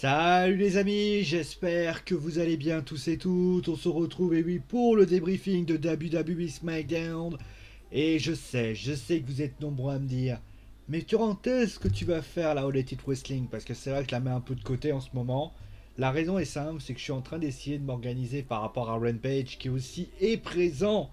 Salut les amis, j'espère que vous allez bien tous et toutes. On se retrouve et oui pour le débriefing de WWE SmackDown. Et je sais que vous êtes nombreux à me dire, mais Durant, qu'est-ce que tu vas faire là au Let It Wrestling? Parce que c'est vrai que je la mets un peu de côté en ce moment. La raison est simple, c'est que je suis en train d'essayer de m'organiser par rapport à Rampage qui aussi est présent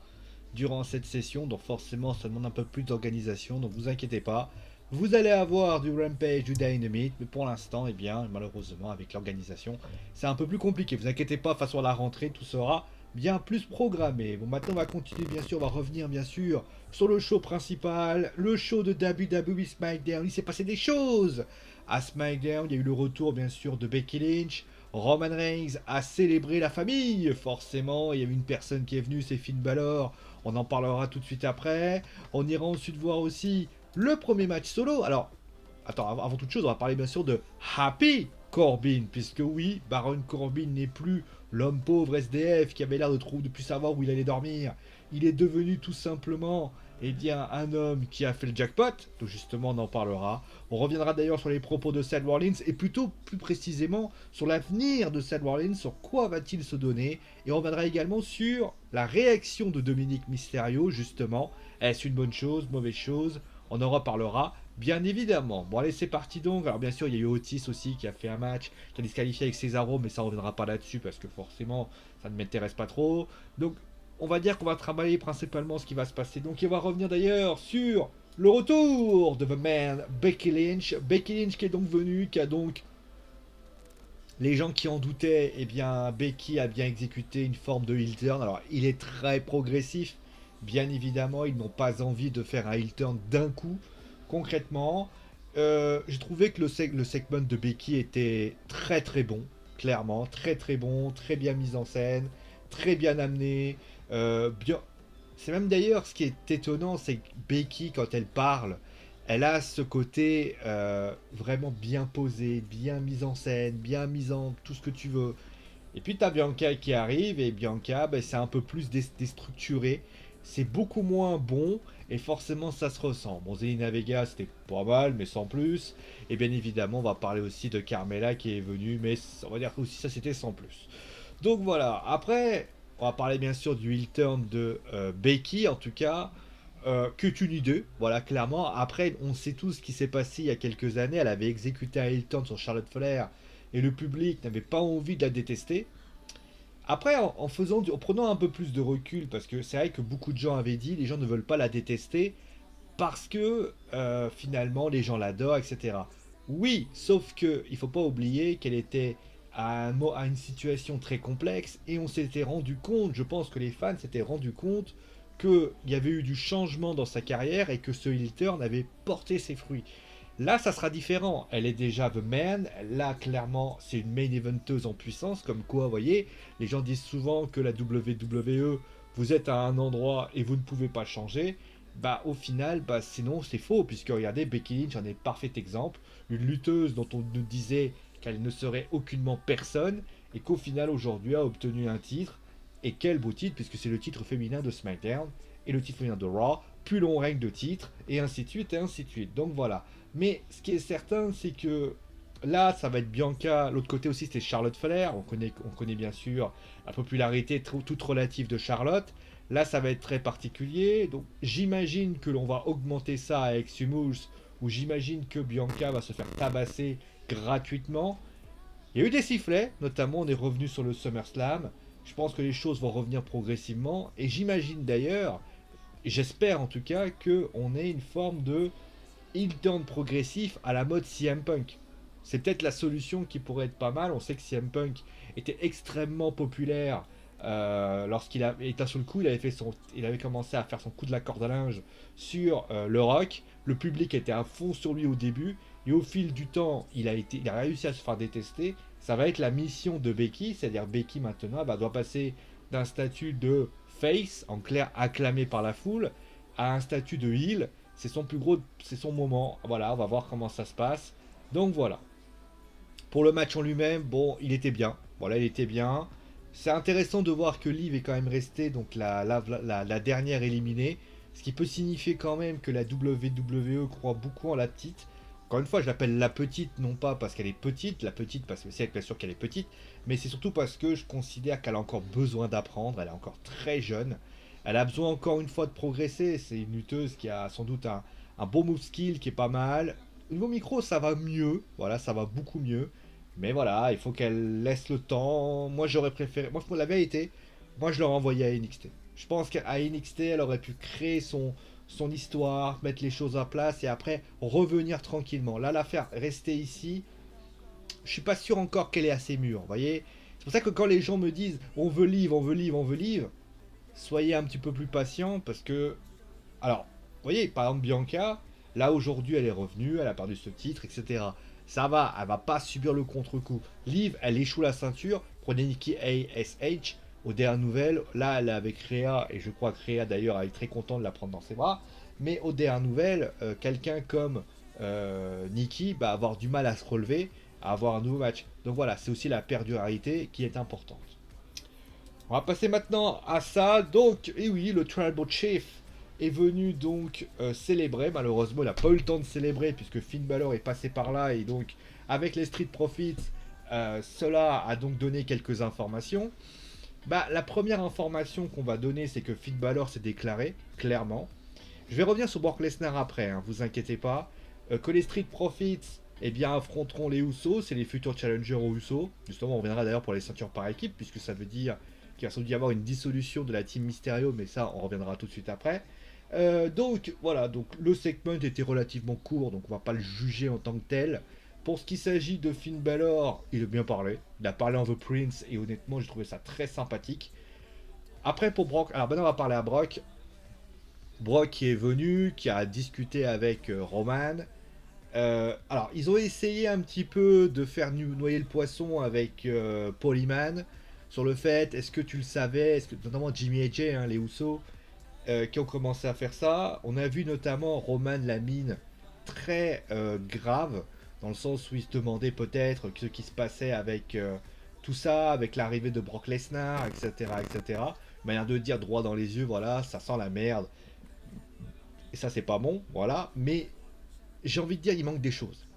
durant cette session. Donc forcément ça demande un peu plus d'organisation, donc vous inquiétez pas. Vous allez avoir du Rampage, du Dynamite, mais pour l'instant, eh bien, malheureusement, avec l'organisation, c'est un peu plus compliqué. Vous inquiétez pas, façon à la rentrée, tout sera bien plus programmé. Bon, maintenant, on va continuer, bien sûr, on va revenir, bien sûr, sur le show principal, le show de WWE SmackDown. Il s'est passé des choses à SmackDown. Il y a eu le retour, bien sûr, de Becky Lynch. Roman Reigns a célébré la famille, forcément. Il y a eu une personne qui est venue, c'est Finn Balor. On en parlera tout de suite après. On ira ensuite voir aussi le premier match solo. Alors, attends, avant toute chose, on va parler bien sûr de Happy Corbin, puisque oui, Baron Corbin n'est plus l'homme pauvre SDF qui avait l'air de plus savoir où il allait dormir. Il est devenu tout simplement, eh bien, un homme qui a fait le jackpot. Donc justement, on en parlera. On reviendra d'ailleurs sur les propos de Seth Rollins et plutôt plus précisément sur l'avenir de Seth Rollins, sur quoi va-t-il se donner. Et on reviendra également sur la réaction de Dominique Mysterio, justement. Est-ce une bonne chose, mauvaise chose? On en reparlera, bien évidemment. Bon, allez, c'est parti donc. Alors, bien sûr, il y a eu Otis aussi qui a fait un match, qui a disqualifié avec Cesaro, mais ça, on ne reviendra pas là-dessus parce que forcément, ça ne m'intéresse pas trop. Donc, on va dire qu'on va travailler principalement ce qui va se passer. Donc, il va revenir d'ailleurs sur le retour de The Man, Becky Lynch. Becky Lynch qui est donc venue, qui a donc. Les gens qui en doutaient, eh bien, Becky a bien exécuté une forme de heel turn. Alors, il est très progressif. Bien évidemment, ils n'ont pas envie de faire un heel turn d'un coup. Concrètement, j'ai trouvé que le segment de Becky était très très bon. Clairement, très très bon, très bien mis en scène, très bien amené. Bien. C'est même d'ailleurs ce qui est étonnant, c'est que Becky, quand elle parle, elle a ce côté vraiment bien posé, bien mis en scène, bien mis en tout ce que tu veux. Et puis t'as Bianca qui arrive, et Bianca, ben, c'est un peu plus déstructuré. C'est beaucoup moins bon, et forcément ça se ressent. Bon, Zelina Vega, c'était pas mal, mais sans plus. Et bien évidemment, on va parler aussi de Carmella qui est venue, mais on va dire que aussi ça c'était sans plus. Donc voilà, après, on va parler bien sûr du heel turn de Becky, en tout cas, que une idée, voilà, clairement. Après, on sait tous ce qui s'est passé il y a quelques années. Elle avait exécuté un heel turn sur Charlotte Flair, et le public n'avait pas envie de la détester. Après, en prenant un peu plus de recul, parce que c'est vrai que beaucoup de gens avaient dit, les gens ne veulent pas la détester, parce que finalement les gens l'adorent, etc. Oui, sauf que il faut pas oublier qu'elle était à une situation très complexe et on s'était rendu compte, je pense que les fans s'étaient rendu compte qu'il y avait eu du changement dans sa carrière et que ce heel turn avait porté ses fruits. Là, ça sera différent. Elle est déjà The Man. Là, clairement, c'est une main eventeuse en puissance. Comme quoi, vous voyez, les gens disent souvent que la WWE, vous êtes à un endroit et vous ne pouvez pas changer. Bah, au final, bah, sinon, c'est faux. Puisque regardez, Becky Lynch en est parfait exemple. Une lutteuse dont on nous disait qu'elle ne serait aucunement personne. Et qu'au final, aujourd'hui, a obtenu un titre. Et quel beau titre, puisque c'est le titre féminin de SmackDown et le titre féminin de Raw. Plus long règne de titre, et ainsi de suite, et ainsi de suite. Donc voilà. Mais ce qui est certain, c'est que là, ça va être Bianca. L'autre côté aussi, c'était Charlotte Flair. On connaît bien sûr la popularité toute relative de Charlotte. Là, ça va être très particulier. Donc, j'imagine que l'on va augmenter ça avec Sumus, ou j'imagine que Bianca va se faire tabasser gratuitement. Il y a eu des sifflets, notamment on est revenu sur le SummerSlam. Je pense que les choses vont revenir progressivement. Et j'imagine d'ailleurs, j'espère en tout cas, qu'on ait une forme de heel turn progressif à la mode CM Punk. C'est peut-être la solution qui pourrait être pas mal. On sait que CM Punk était extrêmement populaire lorsqu'il était sur le coup. Il avait commencé à faire son coup de la corde à linge sur le Rock. Le public était à fond sur lui au début. Et au fil du temps, il a réussi à se faire détester. Ça va être la mission de Becky. C'est-à-dire Becky maintenant doit passer d'un statut de face, en clair acclamé par la foule, à un statut de heel. C'est son moment. Voilà, on va voir comment ça se passe. Donc voilà. Pour le match en lui-même, bon, il était bien. Voilà, il était bien. C'est intéressant de voir que Liv est quand même restée donc la dernière éliminée. Ce qui peut signifier quand même que la WWE croit beaucoup en la petite. Encore une fois, je l'appelle la petite, non pas parce qu'elle est petite, la petite parce que c'est bien sûr qu'elle est petite, mais c'est surtout parce que je considère qu'elle a encore besoin d'apprendre, elle est encore très jeune, elle a besoin encore une fois de progresser, c'est une lutteuse qui a sans doute un bon move skill qui est pas mal. Au niveau micro, ça va mieux, voilà, ça va beaucoup mieux, mais voilà, il faut qu'elle laisse le temps. Moi j'aurais préféré, moi pour la vérité, moi je l'aurais envoyé à NXT. Je pense qu'à NXT, elle aurait pu créer son histoire, mettre les choses en place et après revenir tranquillement. Là, la faire rester ici, je suis pas sûr encore qu'elle est assez mûre, vous voyez. C'est pour ça que quand les gens me disent on veut livre, on veut livre, on veut livre, soyez un petit peu plus patient parce que, alors, vous voyez, par exemple Bianca, là aujourd'hui elle est revenue, elle a perdu ce titre, etc. Ça va, elle va pas subir le contre-coup. Liv, elle échoue la ceinture, prenez Nikki ASH, aux dernières nouvelles, là elle est avec Rhea, et je crois que Rhea d'ailleurs est très content de la prendre dans ses bras, mais aux dernières nouvelles, quelqu'un comme Nikki va avoir du mal à se relever, à avoir un nouveau match. Donc voilà, c'est aussi la perduralité qui est importante. On va passer maintenant à ça. Donc, et oui, le Tribal Chief est venu donc célébrer. Malheureusement, il n'a pas eu le temps de célébrer puisque Finn Balor est passé par là. Et donc, avec les Street Profits, cela a donc donné quelques informations. Bah, la première information qu'on va donner, c'est que Finn Balor s'est déclaré, clairement. Je vais revenir sur Brock Lesnar après, hein, vous inquiétez pas. Que les Street Profits eh bien, affronteront les Usos, c'est les futurs challengers aux Usos. Justement, on reviendra d'ailleurs pour les ceintures par équipe, puisque ça veut dire qu'il va sans doute y avoir une dissolution de la team Mysterio, mais ça, on reviendra tout de suite après. Donc, voilà, donc le segment était relativement court, donc on va pas le juger en tant que tel. Pour ce qui s'agit de Finn Balor, il a bien parlé. Il a parlé en The Prince, et honnêtement, j'ai trouvé ça très sympathique. Après, pour Brock, alors maintenant, on va parler à Brock. Brock qui est venu, qui a discuté avec Roman. Alors, ils ont essayé un petit peu de faire noyer le poisson avec Paul Heyman sur le fait, est-ce que tu le savais, est-ce que notamment Jimmy et Jay, hein, les Usos, qui ont commencé à faire ça. On a vu notamment Roman la mine très grave, dans le sens où il se demandait peut-être ce qui se passait avec tout ça, avec l'arrivée de Brock Lesnar, etc., etc. Manière de dire droit dans les yeux, voilà, ça sent la merde. Et ça, c'est pas bon, voilà. Mais j'ai envie de dire, il manque des choses.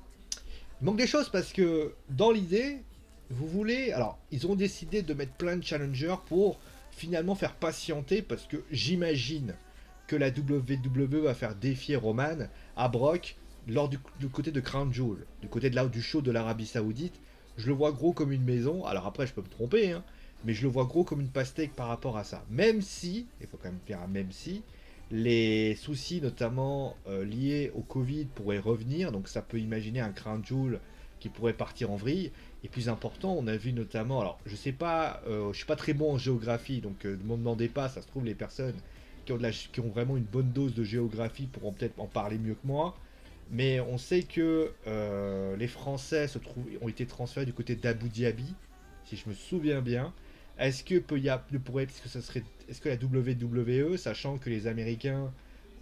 Il manque des choses parce que dans l'idée, vous voulez. Alors, ils ont décidé de mettre plein de challengers pour finalement faire patienter parce que j'imagine que la WWE va faire défier Roman à Brock lors du côté de Crown Jewel, du côté de là du show de l'Arabie Saoudite. Je le vois gros comme une maison. Alors après, je peux me tromper, hein, mais je le vois gros comme une pastèque par rapport à ça. Même si, il faut quand même faire un même si, les soucis notamment liés au Covid pourraient revenir, donc ça peut imaginer un Crown Jewel qui pourrait partir en vrille. Et plus important, on a vu notamment, alors je sais pas, je suis pas très bon en géographie, donc ne me demandez pas, ça se trouve les personnes qui ont vraiment une bonne dose de géographie pourront peut-être en parler mieux que moi. Mais on sait que les Français ont été transférés du côté d'Abu Dhabi, si je me souviens bien. Est-ce que la WWE, sachant que les Américains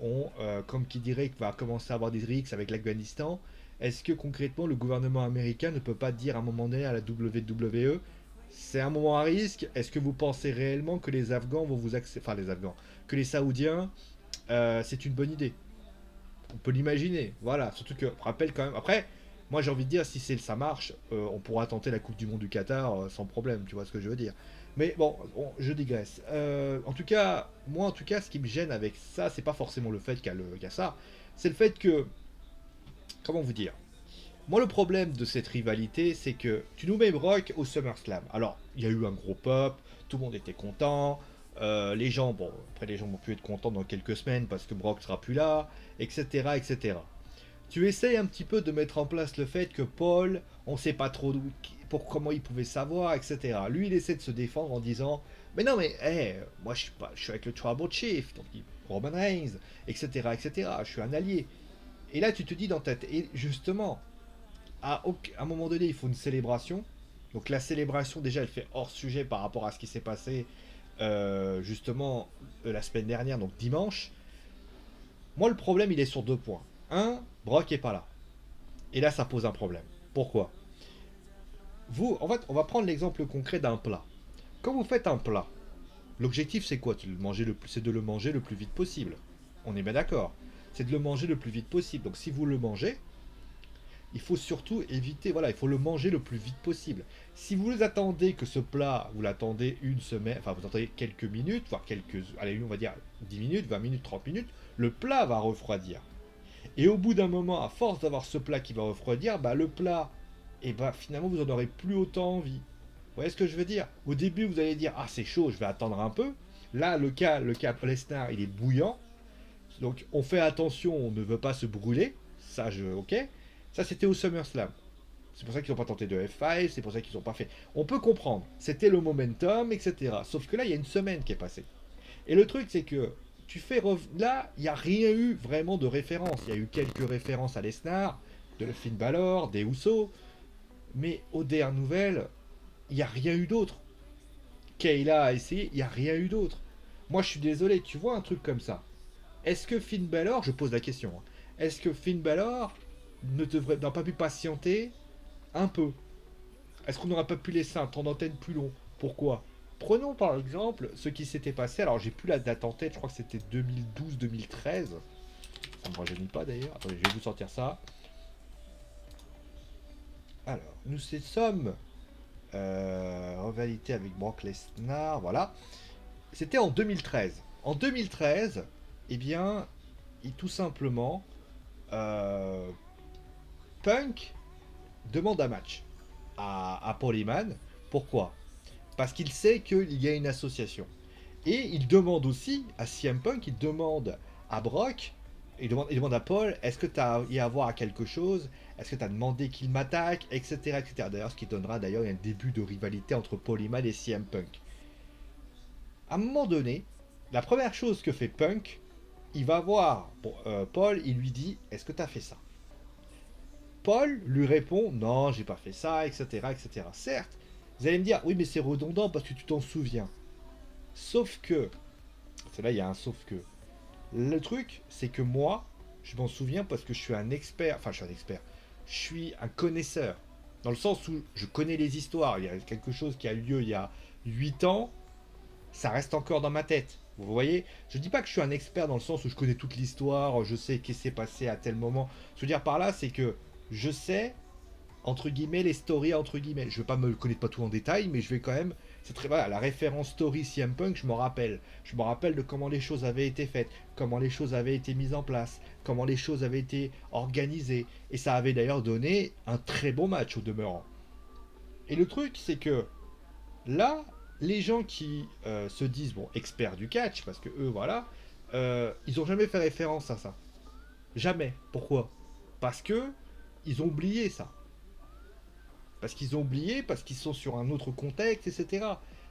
ont, comme qui dirait, va commencer à avoir des rixes avec l'Afghanistan, est-ce que concrètement le gouvernement américain ne peut pas dire à un moment donné à la WWE, c'est un moment à risque, est-ce que vous pensez réellement que les Afghans vont vous accepter, enfin les Afghans, que les Saoudiens, c'est une bonne idée? On peut l'imaginer, voilà. Surtout que, rappelle quand même, après, moi j'ai envie de dire, si ça marche, on pourra tenter la Coupe du Monde du Qatar sans problème, tu vois ce que je veux dire. Mais bon, je digresse. En tout cas, moi en tout cas, ce qui me gêne avec ça, c'est pas forcément le fait qu'il y a ça, c'est le fait que, comment vous dire, moi le problème de cette rivalité, c'est que tu nous mets Brock au SummerSlam. Alors, il y a eu un gros pop, tout le monde était content, les gens, bon, après les gens vont plus être contents dans quelques semaines parce que Brock sera plus là, etc., etc. Tu essayes un petit peu de mettre en place le fait que Paul, on sait pas trop pour comment il pouvait savoir, etc. Lui, il essaie de se défendre en disant, mais non, mais moi je suis avec le Tribal Chief, donc Roman Reigns, etc., etc. Je suis un allié. Et là, tu te dis dans ta tête, et justement, à un moment donné, il faut une célébration. Donc la célébration, déjà, elle fait hors sujet par rapport à ce qui s'est passé justement la semaine dernière, donc dimanche. Moi, le problème, il est sur deux points. Un, Brock est pas là. Et là, ça pose un problème. Pourquoi? Vous, en fait, on va prendre l'exemple concret d'un plat. Quand vous faites un plat, l'objectif, c'est quoi? C'est de le manger le plus vite possible. On est bien d'accord. C'est de le manger le plus vite possible. Donc si vous le mangez, il faut surtout éviter, voilà, il faut le manger le plus vite possible. Si vous attendez que ce plat, vous l'attendez une semaine, enfin vous attendez quelques minutes, voire quelques, allez, on va dire 10 minutes, 20 minutes, 30 minutes, le plat va refroidir. Et au bout d'un moment, à force d'avoir ce plat qui va refroidir, bah le plat, et bah finalement vous en aurez plus autant envie. Vous voyez ce que je veux dire? Au début, vous allez dire, ah c'est chaud, je vais attendre un peu. Là, le cas Lesnar, il est bouillant. Donc on fait attention, on ne veut pas se brûler. Ça, ok. Ça, c'était au SummerSlam. C'est pour ça qu'ils n'ont pas tenté de F5, c'est pour ça qu'ils n'ont pas fait. On peut comprendre. C'était le momentum, etc. Sauf que là, il y a une semaine qui est passée. Et le truc, c'est que là, il n'y a rien eu vraiment de référence. Il y a eu quelques références à Lesnar, de Finn Balor, des Usos. Mais aux dernières nouvelles, il n'y a rien eu d'autre. Kayla a essayé, il n'y a rien eu d'autre. Moi, je suis désolé, tu vois un truc comme ça. Est-ce que Finn Balor, je pose la question, hein, est-ce que Finn Balor n'a pas pu patienter un peu? Est-ce qu'on n'aurait pas pu laisser un temps d'antenne plus long? Pourquoi? Prenons par exemple ce qui s'était passé, alors j'ai plus la date en tête, je crois que c'était 2012-2013. Ça me rajeunit pas d'ailleurs. Attendez, je vais vous sortir ça. Alors, nous sommes en réalité avec Brock Lesnar, voilà. C'était en 2013. En 2013, eh bien, tout simplement, euh, Punk demande un match à Paul Heyman. Pourquoi? Parce qu'il sait qu'il y a une association. Et il demande aussi à CM Punk, il demande à Brock, il demande à Paul, est-ce que tu as y à voir à quelque chose? Est-ce que tu as demandé qu'il m'attaque? Etc. etc. D'ailleurs, ce qui donnera d'ailleurs un début de rivalité entre Paul Heyman et CM Punk. À un moment donné, la première chose que fait Punk, il va voir Paul, il lui dit, est-ce que tu as fait ça? Paul lui répond, non, j'ai pas fait ça, etc. etc. Certes, vous allez me dire, oui, mais c'est redondant parce que tu t'en souviens. Sauf que, c'est là, il y a un sauf que. Le truc, c'est que moi, je m'en souviens parce que je suis un expert, enfin, je suis un expert, je suis un connaisseur. Dans le sens où je connais les histoires. Il y a quelque chose qui a lieu il y a 8 ans, ça reste encore dans ma tête. Vous voyez? Je dis pas que je suis un expert dans le sens où je connais toute l'histoire, je sais qu'est-ce qui s'est passé à tel moment. Ce que je veux dire par là, c'est que je sais, entre guillemets, les stories, entre guillemets. Je vais pas me connaître pas tout en détail, mais je vais quand même. C'est très voilà, la référence story CM Punk, je m'en rappelle. Je me rappelle de comment les choses avaient été faites, comment les choses avaient été mises en place, comment les choses avaient été organisées. Et ça avait d'ailleurs donné un très bon match au demeurant. Et le truc, c'est que là, les gens qui se disent bon experts du catch, parce que eux, voilà, ils ont jamais fait référence à ça. Jamais. Pourquoi? Parce que ils ont oublié ça. Parce qu'ils ont oublié, parce qu'ils sont sur un autre contexte, etc.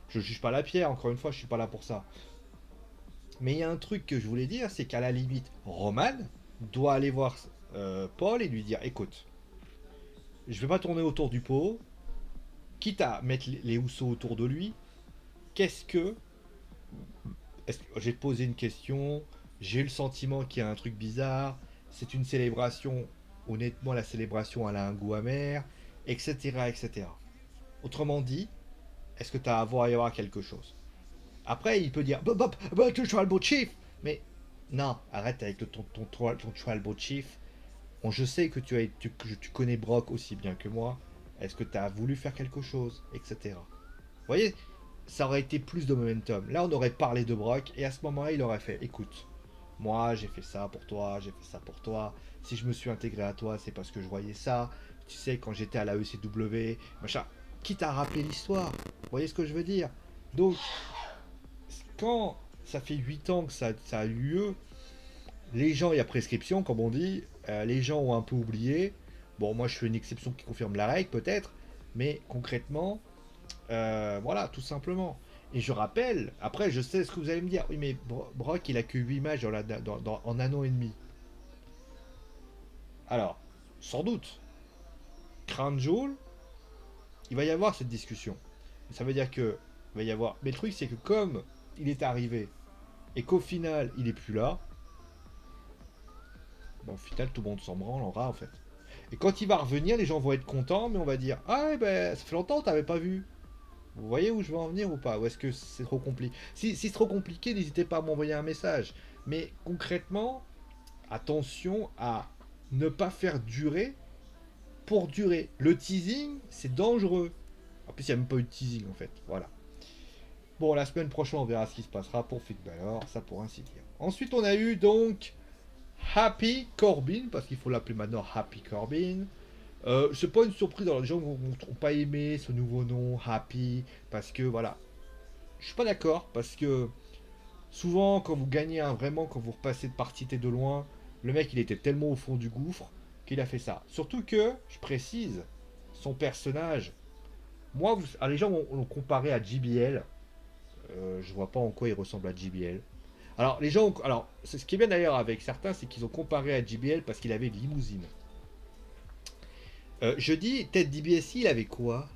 Je juge pas la pierre, encore une fois, je suis pas là pour ça. Mais il y a un truc que je voulais dire, c'est qu'à la limite, Roman doit aller voir Paul et lui dire, écoute, je vais pas tourner autour du pot, quitte à mettre les housseaux autour de lui, qu'est-ce que... J'ai posé une question, j'ai eu le sentiment qu'il y a un truc bizarre, c'est une célébration, honnêtement la célébration elle a un goût amer, etc. etc. Autrement dit, est-ce que tu as à voir y avoir quelque chose? Après, il peut dire tu tribal chief. Mais non, arrête avec ton tribal chief. Bon, je sais que tu connais Brock aussi bien que moi. Est-ce que tu as voulu faire quelque chose, etc. Vous voyez, ça aurait été plus de momentum. Là, on aurait parlé de Brock et à ce moment-là, il aurait fait écoute, moi, j'ai fait ça pour toi, j'ai fait ça pour toi. Si je me suis intégré à toi, c'est parce que je voyais ça. Tu sais, quand j'étais à la ECW, machin. Quitte à rappeler l'histoire. Vous voyez ce que je veux dire? Donc, quand ça fait 8 ans que ça a eu lieu, les gens, il y a prescription, comme on dit, les gens ont un peu oublié. Bon, moi je fais une exception qui confirme la règle peut-être, mais concrètement, voilà, tout simplement. Et je rappelle, après je sais ce que vous allez me dire, oui mais Brock il a que 8 matchs en un an et demi. Alors, sans doute, Crown Jewel, il va y avoir cette discussion. Ça veut dire que il va y avoir. Mais le truc c'est que comme il est arrivé et qu'au final il est plus là, bon, au final tout le monde s'en branlera en fait. Et quand il va revenir, les gens vont être contents, mais on va dire ah eh ben ça fait longtemps t'avais pas vu. Vous voyez où je veux en venir ou pas? Ou est-ce que c'est trop compliqué? Si c'est trop compliqué, n'hésitez pas à m'envoyer un message. Mais concrètement, attention à ne pas faire durer pour durer. Le teasing, c'est dangereux. En plus, il n'y a même pas eu de teasing en fait. Voilà. Bon, la semaine prochaine, on verra ce qui se passera pour Finn Balor, ça pour ainsi dire. Ensuite, on a eu donc Happy Corbin, parce qu'il faut l'appeler maintenant Happy Corbin. C'est pas une surprise, alors les gens n'ont pas aimé ce nouveau nom, Happy, parce que voilà. Je suis pas d'accord, parce que souvent, quand vous gagnez vraiment, quand vous repassez de partité de loin, le mec il était tellement au fond du gouffre qu'il a fait ça. Surtout que, je précise, son personnage, moi, alors les gens l'ont comparé à JBL. Je vois pas en quoi il ressemble à JBL. Alors, les gens, alors, ce qui est bien d'ailleurs avec certains, c'est qu'ils ont comparé à JBL parce qu'il avait une limousine. Je dis, Ted DiBiase, il avait quoi?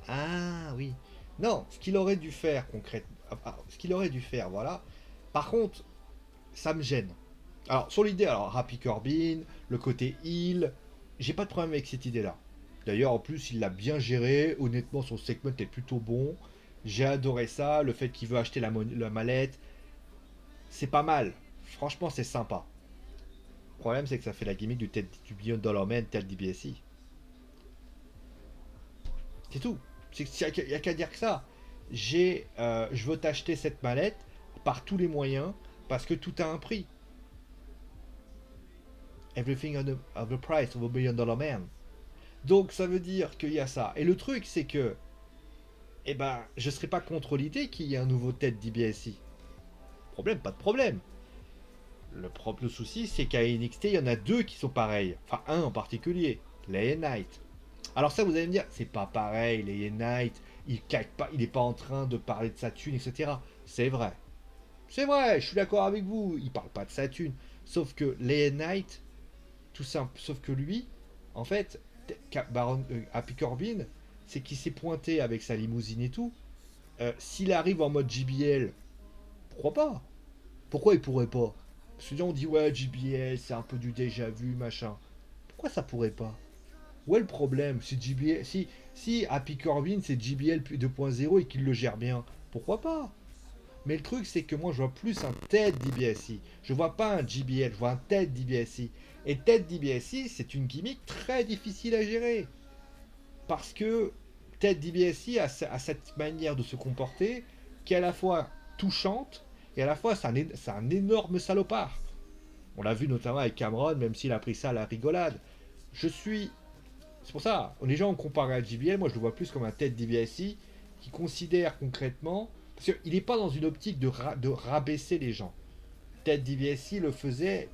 Ah oui. Non, ce qu'il aurait dû faire concrètement, ce qu'il aurait dû faire, voilà. Par contre, ça me gêne. Alors, sur l'idée, alors, Happy Corbin, le côté heal, j'ai pas de problème avec cette idée-là. D'ailleurs, en plus, il l'a bien géré. Honnêtement, son segment est plutôt bon. J'ai adoré ça. Le fait qu'il veut acheter la mallette, c'est pas mal. Franchement, c'est sympa. Le problème, c'est que ça fait la gimmick du Billion Dollar Man tel DiBiase. C'est tout. Il n'y a qu'à dire que ça. Je veux t'acheter cette mallette par tous les moyens parce que tout a un prix. Everything on the price of a $1 billion man. Donc ça veut dire qu'il y a ça. Et le truc, c'est que, eh ben, je serais pas contre l'idée qu'il y ait un nouveau Ted DiBiase. Problème, pas de problème. Le souci, c'est qu'à NXT, il y en a deux qui sont pareils. Enfin, un en particulier, LA Knight. Alors ça, vous allez me dire, c'est pas pareil, LA Knight, il caque pas, il est pas en train de parler de sa thune, etc. C'est vrai. C'est vrai, je suis d'accord avec vous, il parle pas de sa thune. Sauf que LA Knight, tout simple, sauf que lui, en fait, Happy Corbin, c'est qu'il s'est pointé avec sa limousine et tout. S'il arrive en mode JBL, pourquoi pas? Pourquoi il pourrait pas? Parce que là, on dit ouais, JBL, c'est un peu du déjà vu, machin. Pourquoi ça pourrait pas? Où est le problème? Si JBL, si Happy Corbin c'est JBL 2.0 et qu'il le gère bien, pourquoi pas? Mais le truc c'est que moi je vois plus un Ted DiBiase. Je vois pas un JBL, je vois un Ted DiBiase. Et Ted DiBiase c'est une gimmick très difficile à gérer. Parce que Ted DiBiase a cette manière de se comporter qui est à la fois touchante et à la fois c'est un énorme salopard. On l'a vu notamment avec Cameron, même s'il a pris ça à la rigolade. Je suis. C'est pour ça, les gens ont comparé à JBL, moi je le vois plus comme un Ted DiBiase qui considère concrètement. Parce qu'il n'est pas dans une optique de rabaisser les gens. Ted DiBiase le faisait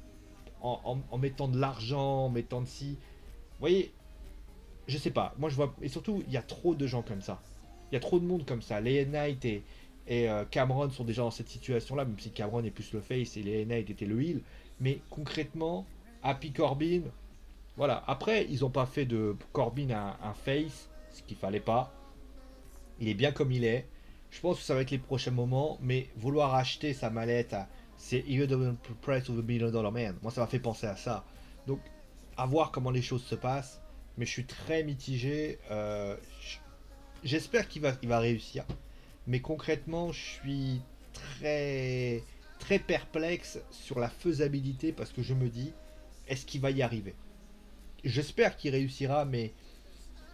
en mettant de l'argent, en mettant de si. Vous voyez, je sais pas, moi je vois. Et surtout, il y a trop de gens comme ça. Il y a trop de monde comme ça. Lea Knight et Cameron sont déjà dans cette situation-là, même si Cameron est plus le face et Lea Knight était le heel. Mais concrètement, Happy Corbin, voilà. Après, ils n'ont pas fait de Corbin un face, ce qu'il fallait pas. Il est bien comme il est. Je pense que ça va être les prochains moments, mais vouloir acheter sa mallette, c'est Even the Price of a $1 billion man. Moi, ça m'a fait penser à ça. Donc, à voir comment les choses se passent. Mais je suis très mitigé. J'espère il va réussir. Mais concrètement, je suis très, très perplexe sur la faisabilité parce que je me dis, est-ce qu'il va y arriver? J'espère qu'il réussira, mais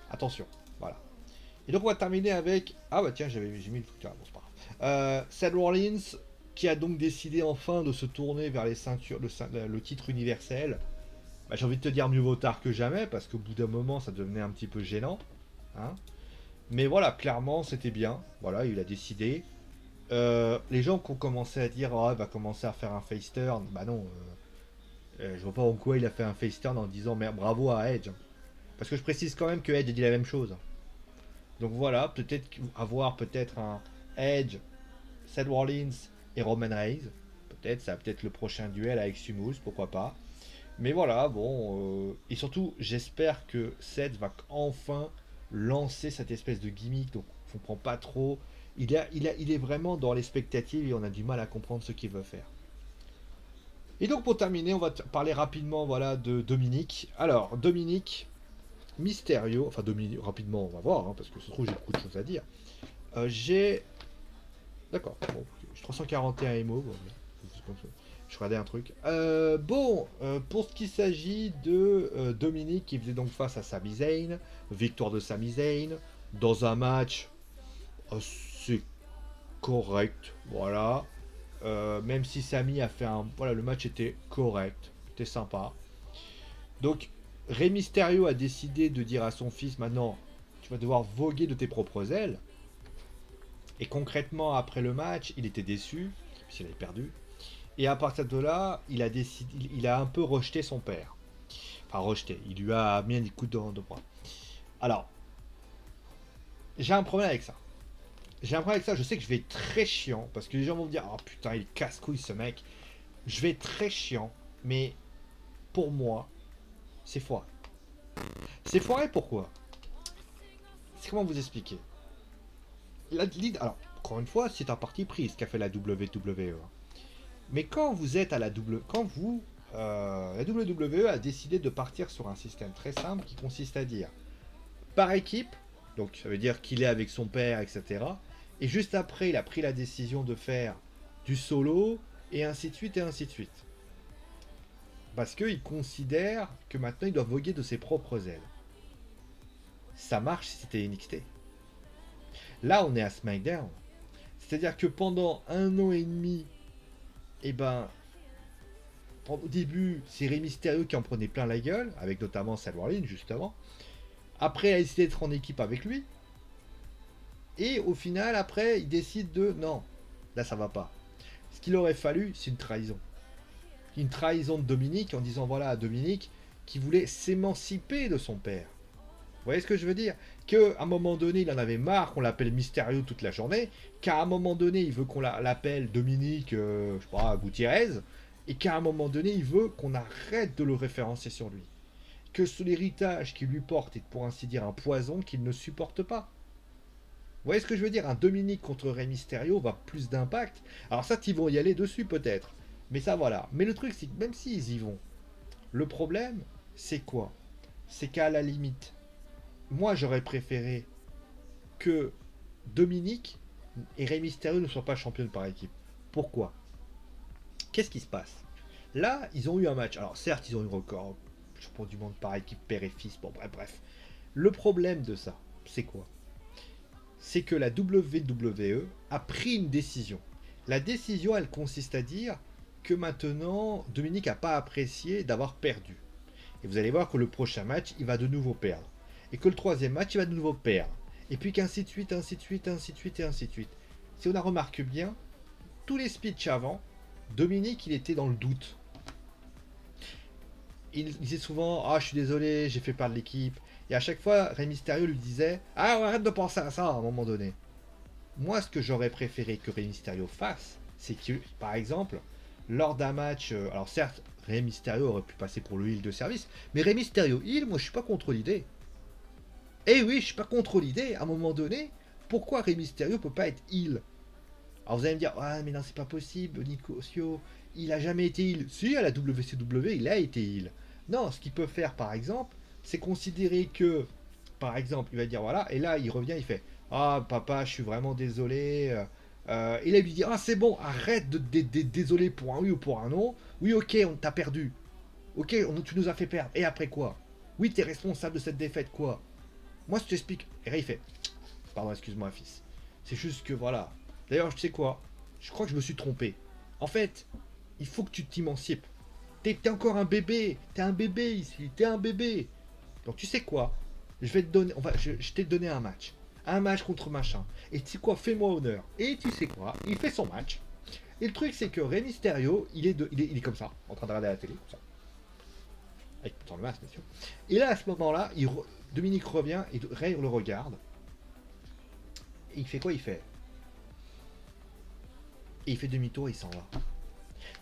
attention. Voilà. Et donc on va terminer avec. Ah bah tiens, j'ai mis le truc là, bon c'est pas grave. Seth Rollins qui a donc décidé enfin de se tourner vers les ceintures, le titre universel. Bah, j'ai envie de te dire mieux vaut tard que jamais, parce qu'au bout d'un moment ça devenait un petit peu gênant. Hein. Mais voilà, clairement c'était bien. Voilà, il a décidé. Les gens qui ont commencé à dire oh, il va commencer à faire un face turn, bah non. Je vois pas en quoi il a fait un face turn en disant mais bravo à Edge. Parce que je précise quand même que Edge dit la même chose. Donc voilà, peut-être avoir peut-être un Edge, Seth Rollins et Roman Reigns. Peut-être, ça va peut-être le prochain duel avec Sumus, pourquoi pas. Mais voilà, bon. Et surtout, j'espère que Seth va enfin lancer cette espèce de gimmick. Donc, on comprend pas trop. Il est vraiment dans l'expectative et on a du mal à comprendre ce qu'il veut faire. Et donc, pour terminer, on va parler rapidement voilà, de Dominique. Alors, Dominique Mysterio, enfin Dominique, rapidement, on va voir, hein, parce que se trouve, j'ai beaucoup de choses à dire. J'ai. D'accord, bon, j'ai 341 émo. Bon, Je regardais un truc. Pour ce qui s'agit de Dominique qui faisait donc face à Sami Zayn, victoire de Sami Zayn, dans un match assez correct, voilà. Même si Sami a fait un... Voilà, le match était correct, c'était sympa. Donc, Rey Mysterio a décidé de dire à son fils, maintenant, tu vas devoir voguer de tes propres ailes. Et concrètement, après le match, il était déçu, puisqu'il avait perdu. Et à partir de là, il a un peu rejeté son père. Enfin, rejeté. Il lui a mis un coup de bras. Alors, j'ai un problème avec ça. J'ai un problème avec ça. Je sais que je vais être très chiant. Parce que les gens vont me dire, oh putain, il casse-couille ce mec. Je vais être très chiant. Mais pour moi, c'est foiré. C'est foiré pourquoi? C'est comment vous expliquer? Alors, encore une fois, c'est un parti pris ce qu'a fait la WWE. Mais quand vous êtes à la la WWE a décidé de partir sur un système très simple qui consiste à dire par équipe, donc ça veut dire qu'il est avec son père, etc. Et juste après, il a pris la décision de faire du solo, et ainsi de suite, et ainsi de suite. Parce qu'il considère que maintenant il doit voguer de ses propres ailes. Ça marche si c'était NXT. Là, on est à SmackDown. C'est-à-dire que pendant 1 an et demi, eh ben, au début, c'est Rey Mysterio qui en prenait plein la gueule, avec notamment Seth Rollins, justement. Après, il a décidé d'être en équipe avec lui. Et au final, après, il décide de... Non, là, ça va pas. Ce qu'il aurait fallu, c'est une trahison. Une trahison de Dominique en disant, voilà, à Dominique, qui voulait s'émanciper de son père. Vous voyez ce que je veux dire? Qu'à un moment donné, il en avait marre qu'on l'appelle Mysterio toute la journée, qu'à un moment donné, il veut qu'on l'appelle Dominique, je sais pas, Gutiérrez, et qu'à un moment donné, il veut qu'on arrête de le référencer sur lui. Que l'héritage qu'il lui porte est pour ainsi dire un poison qu'il ne supporte pas. Vous voyez ce que je veux dire? Un Dominique contre Rey Mysterio va plus d'impact. Alors ça, ils vont y aller dessus peut-être. Mais ça, voilà. Mais le truc, c'est que même s'ils y vont, le problème, c'est quoi? C'est qu'à la limite, moi, j'aurais préféré que Dominique et Rey Mysterio ne soient pas championnes par équipe. Pourquoi? Qu'est-ce qui se passe? Là, ils ont eu un match. Alors certes, ils ont eu un record champion du monde par équipe, père et fils. Bon, bref. Le problème de ça, c'est quoi? C'est que la WWE a pris une décision. La décision, elle consiste à dire que maintenant, Dominique n'a pas apprécié d'avoir perdu. Et vous allez voir que le prochain match, il va de nouveau perdre. Et que le troisième match, il va de nouveau perdre. Et puis qu'ainsi de suite, ainsi de suite, ainsi de suite, et ainsi de suite. Si on la remarque bien, tous les speeches avant, Dominique, il était dans le doute. Il disait souvent, ah, je suis désolé, j'ai fait perdre l'équipe. Et à chaque fois, Rey Mysterio lui disait, ah, arrête de penser à ça à un moment donné. Moi, ce que j'aurais préféré que Rey Mysterio fasse, c'est que, par exemple, lors d'un match, alors certes, Rey Mysterio aurait pu passer pour le heal de service, mais Rey Mysterio heal, moi je suis pas contre l'idée. Eh oui, je suis pas contre l'idée, à un moment donné, pourquoi Rey Mysterio peut pas être heal? Alors vous allez me dire, ah mais non, c'est pas possible, Nicosio, il a jamais été heal. Si, à la WCW, il a été heal. Non, ce qu'il peut faire, par exemple, c'est considérer que, par exemple, il va dire, voilà, et là, il revient, il fait, ah, papa, je suis vraiment désolé. Et là, il lui dit, ah, c'est bon, arrête de désolé pour un oui ou pour un non. Oui, ok, on t'a perdu. Ok, tu nous as fait perdre. Et après quoi? Oui, t'es responsable de cette défaite, quoi? Moi, je t'explique. Et là, il fait, pardon, excuse-moi, fils. C'est juste que, voilà. D'ailleurs, tu sais quoi? Je crois que je me suis trompé. En fait, il faut que tu t'émancipes. T'es encore un bébé. T'es un bébé ici. T'es un bébé. Donc, tu sais quoi? Je vais te donner. Je t'ai donné un match. Un match contre machin. Et tu sais quoi? Fais-moi honneur. Et tu sais quoi? Il fait son match. Et le truc, c'est que Rey Mysterio, il est comme ça, en train de regarder la télé, comme ça. Avec pourtant le masque, bien sûr. Et là, à ce moment-là, Dominique revient et Rey le regarde. Et il fait quoi? Il fait. Et il fait demi-tour et il s'en va.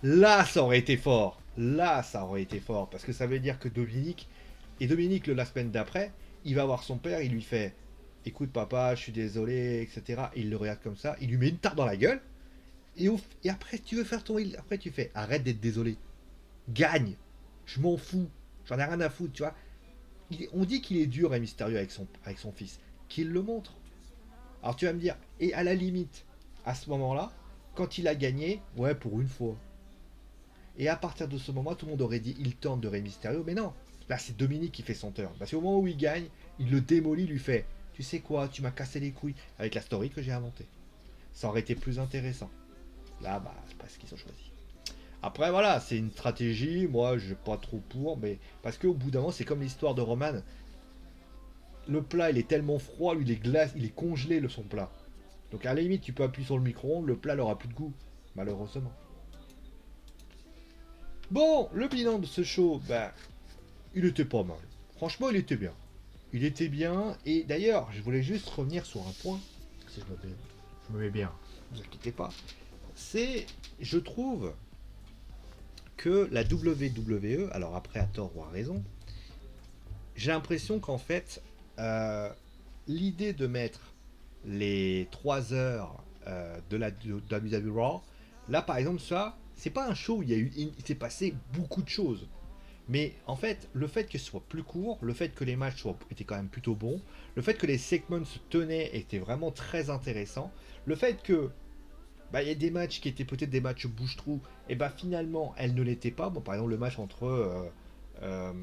Là, ça aurait été fort. Là, ça aurait été fort. Parce que ça veut dire que Dominique, la semaine d'après, il va voir son père, il lui fait, écoute papa, je suis désolé, etc. Et il le regarde comme ça, il lui met une tarte dans la gueule. Et après, tu veux faire ton heal. Après, tu fais, arrête d'être désolé. Gagne. Je m'en fous. J'en ai rien à foutre, tu vois. On dit qu'il est dur et mystérieux avec son fils. Qu'il le montre. Alors tu vas me dire, et à la limite, à ce moment-là, quand il a gagné, ouais, pour une fois. Et à partir de ce moment, tout le monde aurait dit il turn de Rey Mysterio, mais non. Là, c'est Dominique qui fait son turn. Parce qu'au moment où il gagne, il le démolit, lui fait tu sais quoi, tu m'as cassé les couilles avec la story que j'ai inventée. Ça aurait été plus intéressant. Là, bah, c'est pas ce qu'ils ont choisi. Après, voilà, c'est une stratégie. Moi, je suis pas trop pour, mais parce qu'au bout d'un moment, c'est comme l'histoire de Roman. Le plat, il est tellement froid, lui, il est glace, il est congelé, son plat. Donc, à la limite, tu peux appuyer sur le micro-ondes, le plat n'aura plus de goût, malheureusement. Bon, le bilan de ce show, bah, il était pas mal. Franchement, il était bien. Il était bien, et d'ailleurs, je voulais juste revenir sur un point. Si je me mets bien, ne vous inquiétez pas. C'est, je trouve, que la WWE, alors après à tort ou à raison, j'ai l'impression qu'en fait, l'idée de mettre les 3 heures de la WWE Raw, là par exemple, ça, c'est pas un show où il s'est passé beaucoup de choses. Mais en fait, le fait que ce soit plus court, le fait que les matchs étaient quand même plutôt bons, le fait que les segments se tenaient étaient vraiment très intéressant, le fait que bah, il y a des matchs qui étaient peut-être des matchs bouche-trou, et bah finalement elles ne l'étaient pas. Bon, par exemple le match entre euh,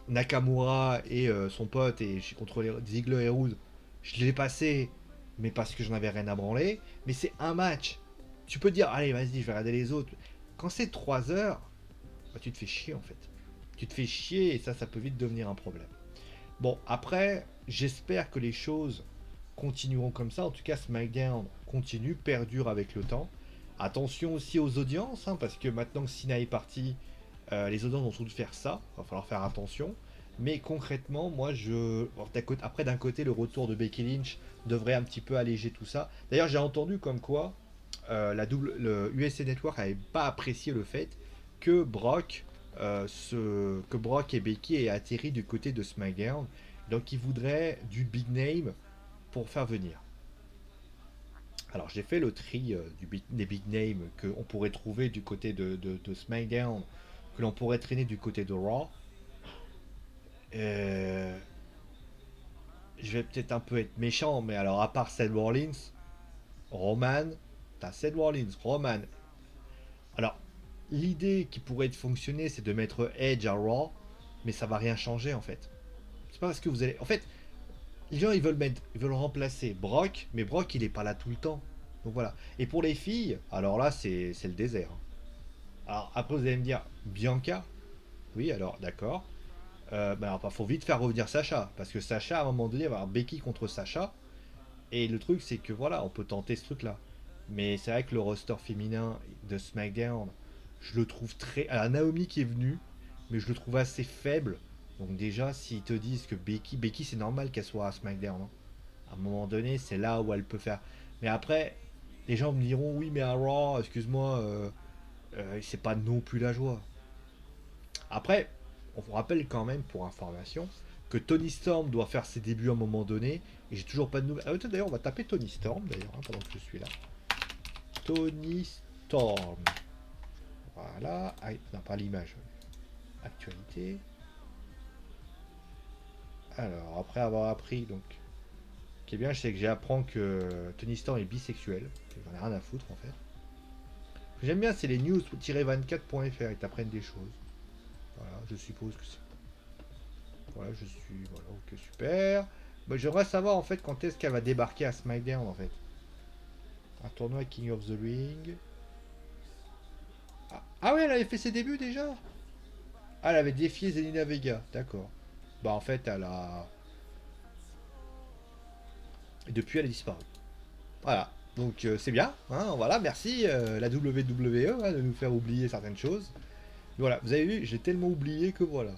Nakamura et son pote et contre les Ziggler et Roode, je l'ai passé, mais parce que j'en avais rien à branler. Mais c'est un match. Tu peux dire, allez, vas-y, je vais regarder les autres. Quand c'est 3 heures, bah, tu te fais chier en fait. Tu te fais chier et ça peut vite devenir un problème. Bon, après, j'espère que les choses continueront comme ça. En tout cas, SmackDown continue, perdure avec le temps. Attention aussi aux audiences, hein, parce que maintenant que Cena est parti, les audiences vont tous faire ça. Il va falloir faire attention. Mais concrètement, moi, après, d'un côté, le retour de Becky Lynch devrait un petit peu alléger tout ça. D'ailleurs, j'ai entendu comme quoi le USA Network n'avait pas apprécié le fait que que Brock et Becky aient atterri du côté de SmackDown. Donc, ils voudraient du big name pour faire venir. Alors j'ai fait le tri des big names qu'on pourrait trouver du côté de SmackDown, que l'on pourrait traîner du côté de Raw. Euh, je vais peut-être un peu être méchant, mais alors à part Seth Rollins, Roman, t'as Seth Rollins, Roman. Alors l'idée qui pourrait fonctionner, c'est de mettre Edge à Raw, mais ça va rien changer en fait. C'est pas parce que vous allez. En fait, les gens ils veulent remplacer Brock, mais Brock il est pas là tout le temps. Donc voilà. Et pour les filles, alors là c'est le désert. Alors après vous allez me dire Bianca, oui alors d'accord. Ben alors faut vite faire revenir Sacha parce que Sacha à un moment donné il va y avoir Becky contre Sacha et le truc c'est que voilà on peut tenter ce truc là. Mais c'est vrai que le roster féminin de SmackDown, je le trouve très. Alors Naomi qui est venue, mais je le trouve assez faible. Donc déjà s'ils te disent que Becky c'est normal qu'elle soit à SmackDown, hein. À un moment donné, c'est là où elle peut faire. Mais après, les gens me diront oui, mais à Raw, excuse-moi, c'est pas non plus la joie. Après, on vous rappelle quand même pour information que Tony Storm doit faire ses débuts à un moment donné et j'ai toujours pas de nouvelles. Ah, d'ailleurs, on va taper Tony Storm d'ailleurs hein, pendant que je suis là. Tony Storm. Voilà. Ah, non, pas l'image. Actualité. Alors, après avoir appris donc ce qui est bien, c'est que j'apprends que Tony Storm est bisexuel. J'en ai rien à foutre en fait. Ce que j'aime bien, c'est les news-24.fr. Ils t'apprennent des choses. Voilà, je suppose que c'est. Voilà, je suis. Voilà, ok, super. Bah, j'aimerais savoir en fait quand est-ce qu'elle va débarquer à SmackDown en fait. Un tournoi King of the Ring. Ah ouais, elle avait fait ses débuts déjà. Ah, elle avait défié Zelina Vega. D'accord. Bah en fait, elle a. Et depuis, elle a disparu. Voilà. Donc c'est bien. Hein, voilà, merci la WWE hein, de nous faire oublier certaines choses. Voilà, vous avez vu, j'ai tellement oublié que voilà.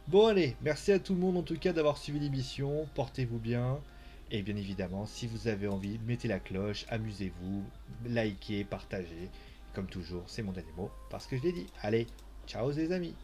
Bon allez, merci à tout le monde en tout cas d'avoir suivi l'émission, portez-vous bien, et bien évidemment, si vous avez envie, mettez la cloche, amusez-vous, likez, partagez, comme toujours, c'est mon dernier mot, parce que je l'ai dit. Allez, ciao les amis.